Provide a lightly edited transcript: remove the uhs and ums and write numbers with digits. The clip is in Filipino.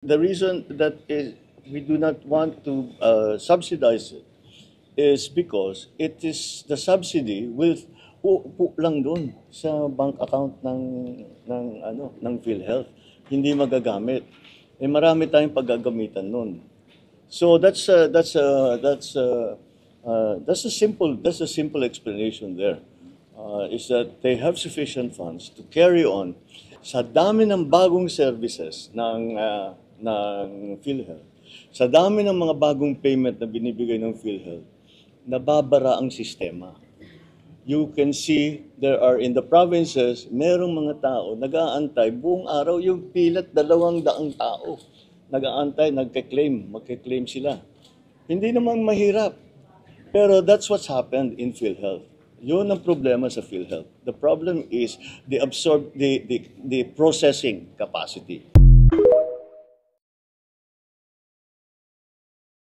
The reason that we do not want to subsidize it is because it is the subsidy will uupo lang doon sa bank account ng PhilHealth. Hindi magagamit. Marami tayong paggagamitan noon. So that's a simple explanation there. Is that they have sufficient funds to carry on sa dami ng bagong services ng PhilHealth, sa dami ng mga bagong payment na binibigay ng PhilHealth, nababara ang sistema. You can see there are in the provinces, merong mga tao nag-aantay buong araw, yung pilat 200 tao. Nag-aantay, magke-claim sila. Hindi naman mahirap. Pero that's what's happened in PhilHealth. Yun ang problema sa PhilHealth. The problem is the processing capacity.